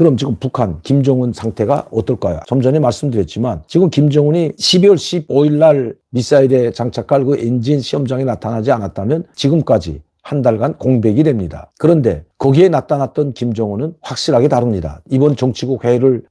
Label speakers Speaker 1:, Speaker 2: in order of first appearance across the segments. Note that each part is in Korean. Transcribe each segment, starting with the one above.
Speaker 1: 그럼 지금 북한 김정은 상태가 어떨까요? 좀 전에 말씀드렸지만 지금 김정은이 12월 15일 날 미사일에 장착할 그 엔진 시험장에 나타나지 않았다면 지금까지 한 달간 공백이 됩니다. 그런데 거기에 나타났던 김정은은 확실하게 다릅니다. 이번 정치국 회의를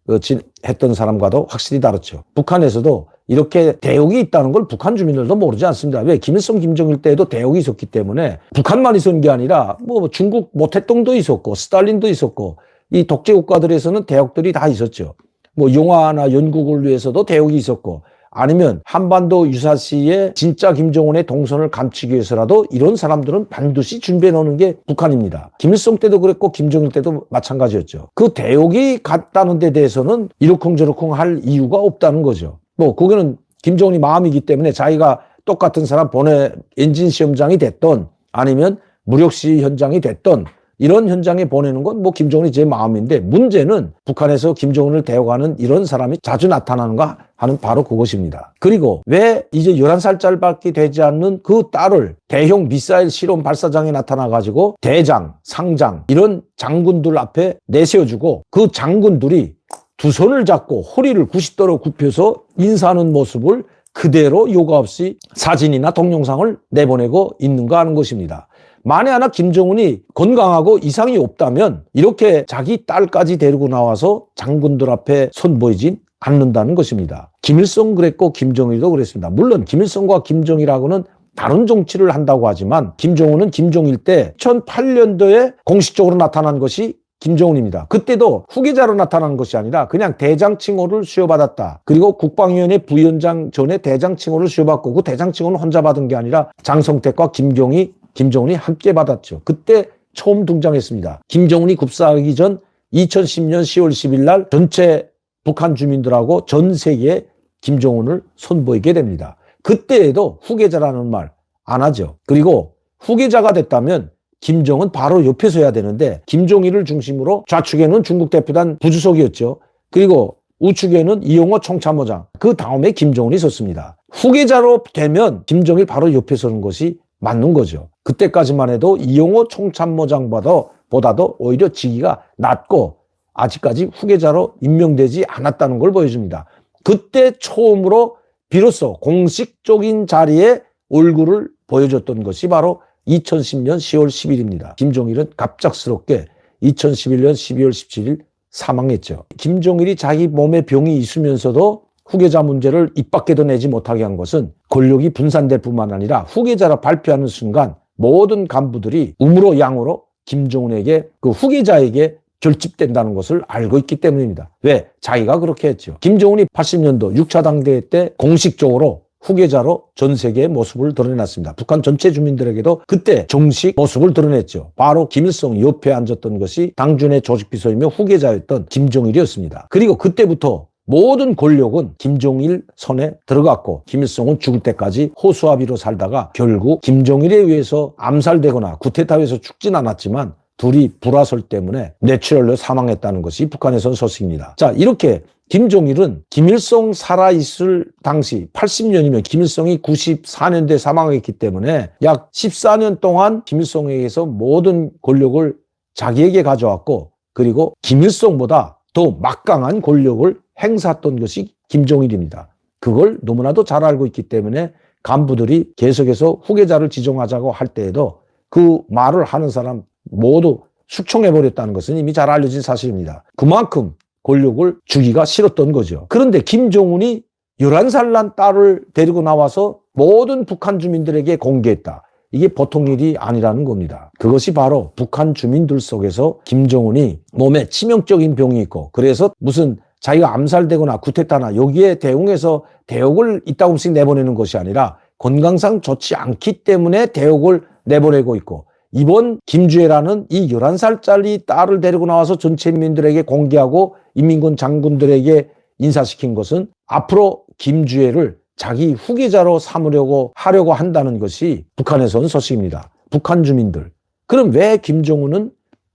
Speaker 1: 했던 사람과도 확실히 다르죠. 북한에서도 이렇게 대역이 있다는 걸 북한 주민들도 모르지 않습니다. 왜? 김일성, 김정일 때에도 대역이 있었기 때문에 북한만 있었던 게 아니라 뭐 중국 모태똥도 있었고 스탈린도 있었고 이 독재 국가들에서는 대역들이 다 있었죠. 뭐 영화나 연극을 위해서도 대역이 있었고 아니면 한반도 유사시에 진짜 김정은의 동선을 감추기 위해서라도 이런 사람들은 반드시 준비해 놓는 게 북한입니다. 김일성 때도 그랬고 김정일 때도 마찬가지였죠. 그 대역이 갔다는 데 대해서는 이러쿵저러쿵 할 이유가 없다는 거죠. 뭐 그거는 김정은이 마음이기 때문에 자기가 똑같은 사람 보내 엔진 시험장이 됐던 아니면 무력시 현장이 됐던 이런 현장에 보내는 건 뭐 김정은이 제 마음인데 문제는 북한에서 김정은을 대역하는 이런 사람이 자주 나타나는가 하는 바로 그것입니다. 그리고 왜 이제 11살짜리밖에 되지 않는 그 딸을 대형 미사일 실험 발사장에 나타나가지고 대장, 상장 이런 장군들 앞에 내세워주고 그 장군들이 두 손을 잡고 허리를 90도로 굽혀서 인사하는 모습을 그대로 요가 없이 사진이나 동영상을 내보내고 있는가 하는 것입니다. 만에 하나 김정은이 건강하고 이상이 없다면 이렇게 자기 딸까지 데리고 나와서 장군들 앞에 선보이진 않는다는 것입니다. 김일성 그랬고 김정일도 그랬습니다. 물론 김일성과 김정일하고는 다른 정치를 한다고 하지만 김정은은 김정일 때 2008년도에 공식적으로 나타난 것이 김정은입니다. 그때도 후계자로 나타난 것이 아니라 그냥 대장 칭호를 수여받았다. 그리고 국방위원회 부위원장 전에 대장 칭호를 수여받고 그 대장 칭호는 혼자 받은 게 아니라 장성택과 김정은이 함께 받았죠. 그때 처음 등장했습니다. 김정은이 급사하기 전 2010년 10월 10일 날 전체 북한 주민들하고 전 세계에 김정은을 선보이게 됩니다. 그때에도 후계자라는 말 안 하죠. 그리고 후계자가 됐다면 김정은 바로 옆에 서야 되는데 김종일을 중심으로 좌측에는 중국 대표단 부주석이었죠. 그리고 우측에는 이용호 총참모장, 그 다음에 김정은이 섰습니다. 후계자로 되면 김정일 바로 옆에 서는 것이 맞는 거죠. 그때까지만 해도 이용호 총참모장보다도 오히려 직위가 낮고 아직까지 후계자로 임명되지 않았다는 걸 보여줍니다. 그때 처음으로 비로소 공식적인 자리에 얼굴을 보여줬던 것이 바로 2010년 10월 10일입니다. 김종일은 갑작스럽게 2011년 12월 17일 사망했죠. 김종일이 자기 몸에 병이 있으면서도 후계자 문제를 입 밖에도 내지 못하게 한 것은 권력이 분산될 뿐만 아니라 후계자라 발표하는 순간 모든 간부들이 우므로 양으로 김정은에게 그 후계자에게 결집된다는 것을 알고 있기 때문입니다. 왜? 자기가 그렇게 했죠. 김정은이 80년도 6차 당대회 때 공식적으로 후계자로 전 세계의 모습을 드러냈습니다. 북한 전체 주민들에게도 그때 정식 모습을 드러냈죠. 바로 김일성 옆에 앉았던 것이 당준의 조직비서이며 후계자였던 김정일이었습니다. 그리고 그때부터 모든 권력은 김정일 손에 들어갔고 김일성은 죽을 때까지 호수아비로 살다가 결국 김정일에 의해서 암살되거나 쿠데타에 의해서 죽진 않았지만 둘이 불화설 때문에 뇌출혈로 사망했다는 것이 북한에선 소식입니다. 자, 이렇게 김정일은 김일성 살아있을 당시 80년이면 김일성이 94년도에 사망했기 때문에 약 14년 동안 김일성에 의해서 모든 권력을 자기에게 가져왔고 그리고 김일성보다 더 막강한 권력을 행사했던 것이 김정일입니다. 그걸 너무나도 잘 알고 있기 때문에 간부들이 계속해서 후계자를 지정하자고 할 때에도 그 말을 하는 사람 모두 숙청해버렸다는 것은 이미 잘 알려진 사실입니다. 그만큼 권력을 주기가 싫었던 거죠. 그런데 김정은이 11살 난 딸을 데리고 나와서 모든 북한 주민들에게 공개했다. 이게 보통 일이 아니라는 겁니다. 그것이 바로 북한 주민들 속에서 김정은이 몸에 치명적인 병이 있고 그래서 무슨 자기가 암살되거나 쿠데타나 여기에 대응해서 대역을 이따금씩 내보내는 것이 아니라 건강상 좋지 않기 때문에 대역을 내보내고 있고 이번 김주애라는 이 11살짜리 딸을 데리고 나와서 전체 인민들에게 공개하고 인민군 장군들에게 인사시킨 것은 앞으로 김주애를 자기 후계자로 삼으려고 하려고 한다는 것이 북한에서 온 소식입니다. 북한 주민들. 그럼 왜 김정은은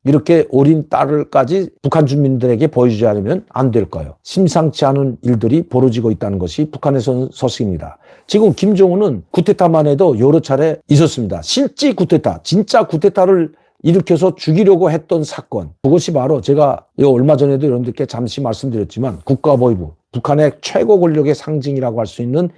Speaker 1: 이렇게 어린 딸을까지 북한 주민들에게 보여주지 않으면 안 될까요? 심상치 않은 일들이 벌어지고 있다는 것이 북한에서 온 소식입니다. 지금 김정은은 쿠데타만 해도 여러 차례 있었습니다. 실제 쿠데타, 진짜 쿠데타를 일으켜서 죽이려고 했던 사건, 그것이 바로 제가 얼마 전에도 여러분들께 잠시 말씀드렸지만 국가보위부, 북한의 최고 권력의 상징이라고 할 수 있는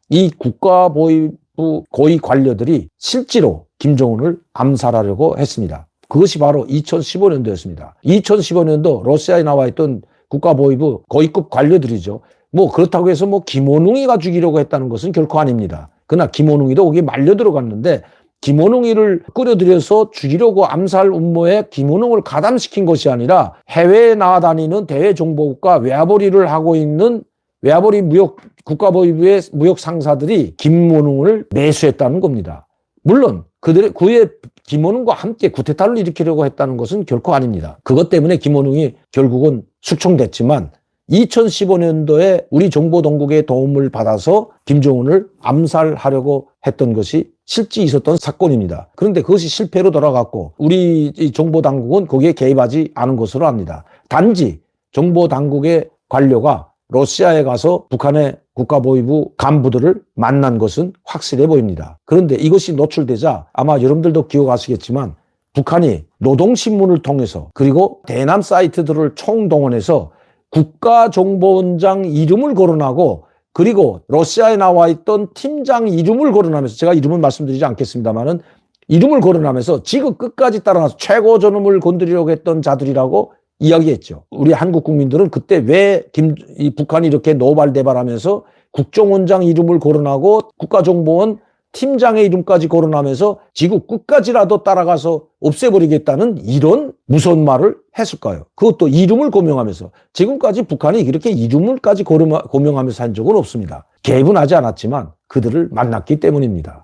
Speaker 1: 이 국가보위부 고위 관료들이 실제로 김정은을 암살하려고 했습니다. 그것이 바로 2015년도였습니다. 2015년도 러시아에 나와 있던 국가보위부 고위급 관료들이죠. 뭐 그렇다고 해서 뭐 김원웅이가 죽이려고 했다는 것은 결코 아닙니다. 그러나 김원웅이도 거기에 말려 들어갔는데 김원웅이를 끌어들여서 죽이려고 암살 음모에 김원웅을 가담시킨 것이 아니라 해외에 나다니는 대외정보국과 외화벌이를 하고 있는 외화벌이 국가보위부의 무역 상사들이 김원웅을 매수했다는 겁니다. 물론 그의 김원웅과 함께 쿠데타를 일으키려고 했다는 것은 결코 아닙니다. 그것 때문에 김원웅이 결국은 숙청됐지만 2015년도에 우리 정보당국의 도움을 받아서 김정은을 암살하려고 했던 것이 실제 있었던 사건입니다. 그런데 그것이 실패로 돌아갔고 우리 정보당국은 거기에 개입하지 않은 것으로 압니다. 단지 정보당국의 관료가 러시아에 가서 북한의 국가보위부 간부들을 만난 것은 확실해 보입니다. 그런데 이것이 노출되자 아마 여러분들도 기억하시겠지만 북한이 노동신문을 통해서 그리고 대남 사이트들을 총동원해서 국가정보원장 이름을 거론하고 그리고 러시아에 나와 있던 팀장 이름을 거론하면서 제가 이름은 말씀드리지 않겠습니다만은 이름을 거론하면서 지금 끝까지 따라가서 최고 존엄을 건드리려고 했던 자들이라고 이야기했죠. 우리 한국 국민들은 그때 왜 북한이 이렇게 노발대발하면서 국정원장 이름을 거론하고 국가정보원 팀장의 이름까지 거론하면서 지구 끝까지라도 따라가서 없애버리겠다는 이런 무서운 말을 했을까요? 그것도 이름을 고명하면서 지금까지 북한이 이렇게 이름을까지 고명하면서 한 적은 없습니다. 개입은 하지 않았지만 그들을 만났기 때문입니다.